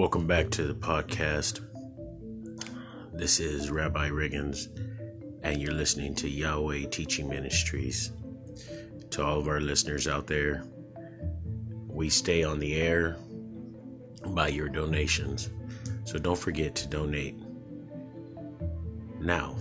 Welcome back to the podcast. This is Rabbi Riggins, and you're listening to YHWH Teaching Ministries. To all of our listeners out there, we stay on the air by your donations, so don't forget to donate. Now,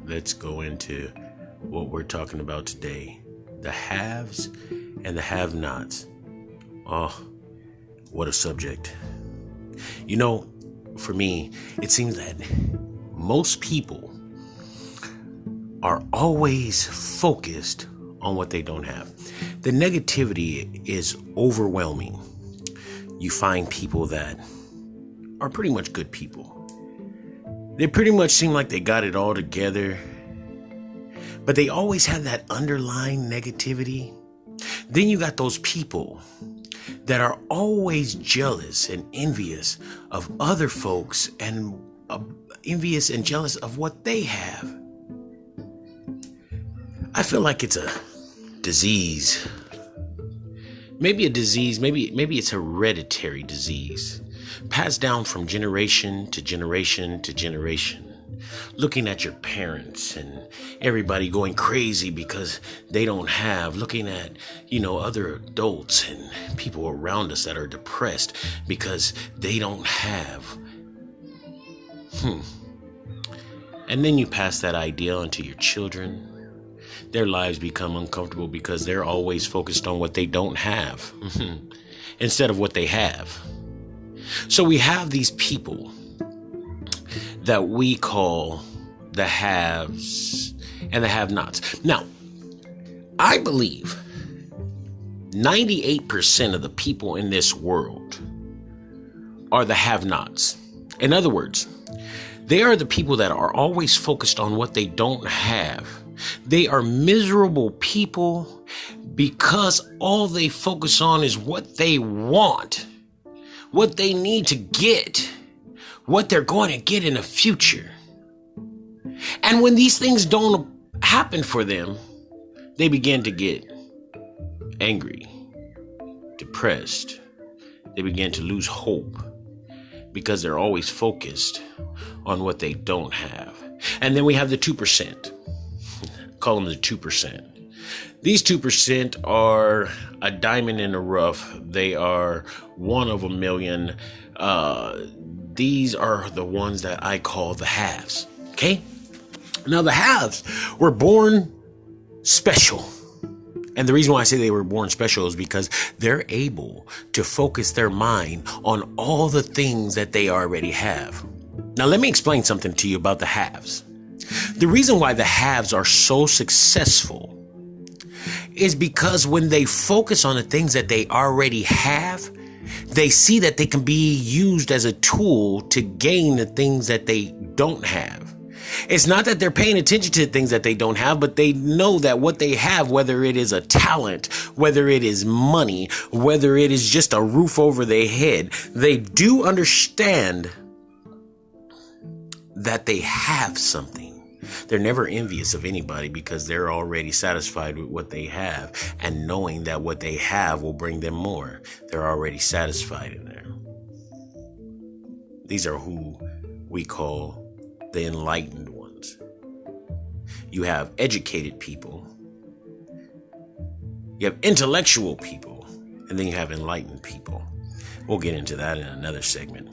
let's go into what we're talking about today: the haves and the have-nots. Oh, what a subject. You know, for me, it seems that most people are always focused on what they don't have. The negativity is overwhelming. You find people that are pretty much good people. They pretty much seem like they got it all together, but they always have that underlying negativity. Then you got those people that are always jealous and envious of other folks and envious and jealous of what they have. I feel like it's a disease. Maybe a disease, maybe it's hereditary disease, passed down from generation to generation to generation. Looking at your parents and everybody going crazy because they don't have, looking at, other adults and people around us that are depressed because they don't have. And then you pass that idea on to your children. Their lives become uncomfortable because they're always focused on what they don't have instead of what they have. So we have these people that we call the haves and the have-nots. Now, I believe 98% of the people in this world are the have-nots. In other words, they are the people that are always focused on what they don't have. They are miserable people because all they focus on is what they want, what they need to get, what they're going to get in the future. And when these things don't happen for them, they begin to get angry, depressed. They begin to lose hope because they're always focused on what they don't have. And then we have the 2%. Call them the 2%. These 2% are a diamond in the rough. They are one of a million. These are the ones that I call the haves. Okay? Now, the haves were born special. And the reason why I say they were born special is because they're able to focus their mind on all the things that they already have. Now, let me explain something to you about the haves. The reason why the haves are so successful is because when they focus on the things that they already have, they see that they can be used as a tool to gain the things that they don't have. It's not that they're paying attention to the things that they don't have, but they know that what they have, whether it is a talent, whether it is money, whether it is just a roof over their head, they do understand that they have something. They're never envious of anybody because they're already satisfied with what they have, and knowing that what they have will bring them more. They're already satisfied in there. These are who we call the enlightened ones. You have educated people, you have intellectual people, and then you have enlightened people. We'll get into that in another segment.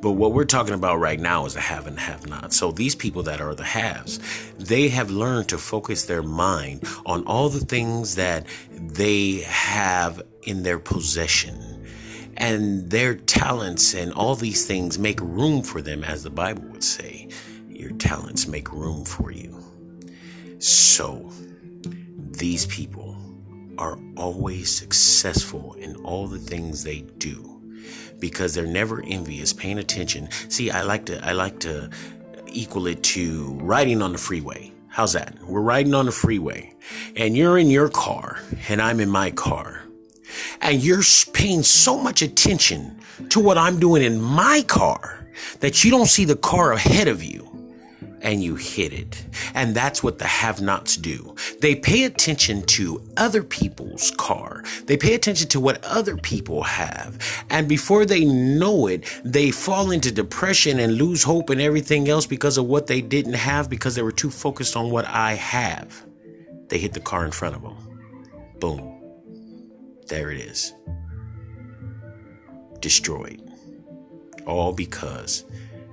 But what we're talking about right now is the have and have not. So these people that are the haves, they have learned to focus their mind on all the things that they have in their possession. And their talents and all these things make room for them, as the Bible would say. Your talents make room for you. So these people are always successful in all the things they do, because they're never envious, paying attention. See, I like to equal it to riding on the freeway. How's that? We're riding on the freeway, and you're in your car, and I'm in my car, and you're paying so much attention to what I'm doing in my car that you don't see the car ahead of you. and you hit it. And that's what the have-nots do. They pay attention to other people's car. They pay attention to what other people have. And before they know it, they fall into depression and lose hope and everything else because of what they didn't have, because they were too focused on what I have. They hit the car in front of them. Boom. There it is. Destroyed. All because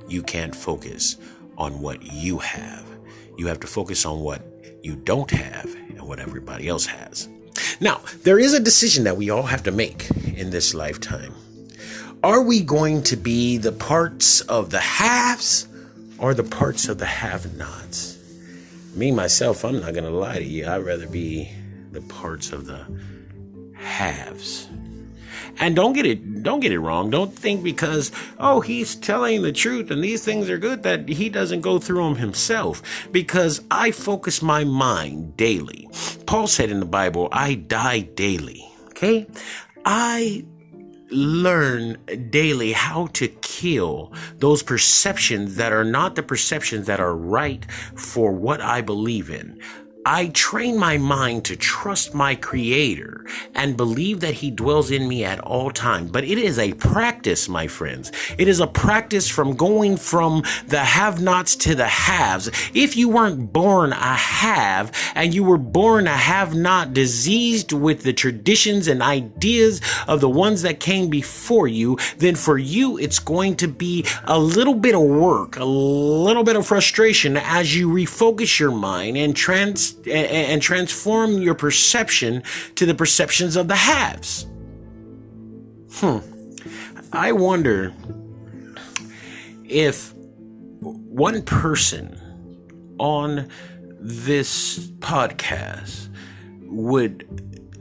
you can't focus on what you have. You have to focus on what you don't have and what everybody else has. Now, there is a decision that we all have to make in this lifetime. Are we going to be the parts of the haves or the parts of the have-nots? Me, myself, I'm not going to lie to you. I'd rather be the parts of the haves. And don't get it wrong. Don't think because, he's telling the truth and these things are good that he doesn't go through them himself. Because I focus my mind daily. Paul said in the Bible, I die daily. Okay? I learn daily how to kill those perceptions that are not the perceptions that are right for what I believe in. I train my mind to trust my Creator and believe that He dwells in me at all times. But it is a practice, my friends. It is a practice from going from the have-nots to the haves. If you weren't born a have and you were born a have-not, diseased with the traditions and ideas of the ones that came before you, then for you it's going to be a little bit of work, a little bit of frustration as you refocus your mind and transform your perception to the perceptions of the haves. I wonder if one person on this podcast would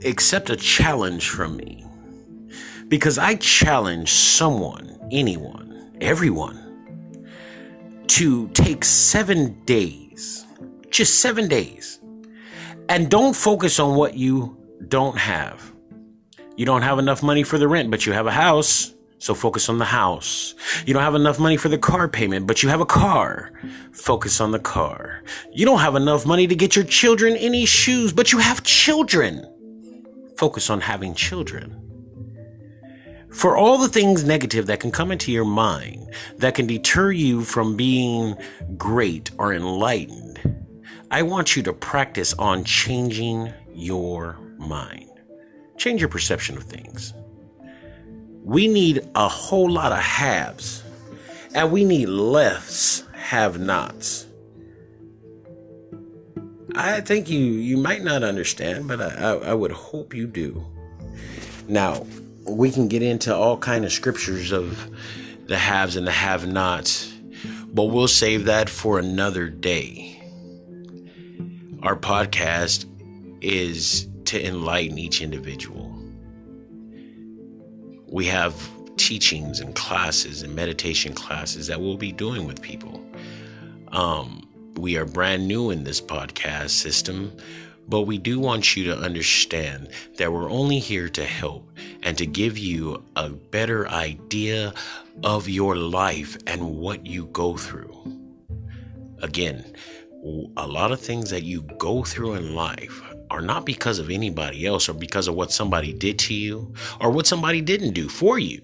accept a challenge from me, because I challenge someone, anyone, everyone, to take 7 days, just 7 days, and don't focus on what you don't have. You don't have enough money for the rent, but you have a house, so focus on the house. You don't have enough money for the car payment, but you have a car. Focus on the car. You don't have enough money to get your children any shoes, but you have children. Focus on having children. For all the things negative that can come into your mind that can deter you from being great or enlightened, I want you to practice on changing your mind. Change your perception of things. We need a whole lot of haves, and we need less have-nots. I think you might not understand, but I would hope you do. Now, we can get into all kind of scriptures of the haves and the have-nots, but we'll save that for another day. Our podcast is to enlighten each individual. We have teachings and classes and meditation classes that we'll be doing with people. We are brand new in this podcast system, but we do want you to understand that we're only here to help and to give you a better idea of your life and what you go through. Again, a lot of things that you go through in life are not because of anybody else or because of what somebody did to you or what somebody didn't do for you.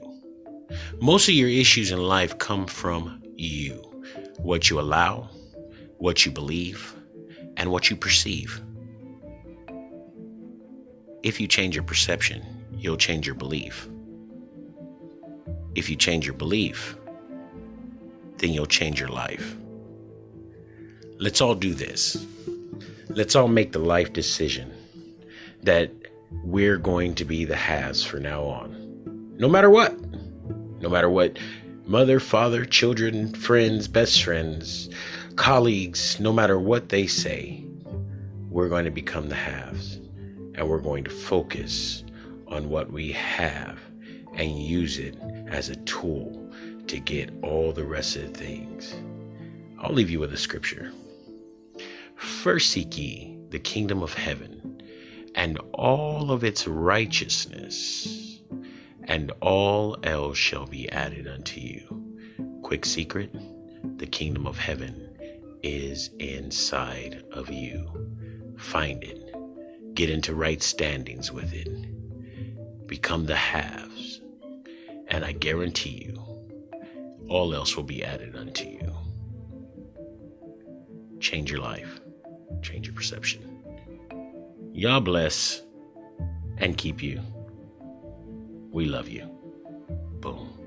Most of your issues in life come from you, what you allow, what you believe, and what you perceive. If you change your perception, you'll change your belief. If you change your belief, then you'll change your life. Let's all do this. Let's all make the life decision that we're going to be the haves from now on. No matter what. No matter what mother, father, children, friends, best friends, colleagues, no matter what they say, we're going to become the haves. And we're going to focus on what we have and use it as a tool to get all the rest of the things. I'll leave you with a scripture. First seek ye the kingdom of heaven and all of its righteousness, and all else shall be added unto you. Quick secret, the kingdom of heaven is inside of you. Find it. Get into right standings with it. Become the haves. And I guarantee you, all else will be added unto you. Change your life. Change your perception. Y'all bless and keep you. We love you. Boom.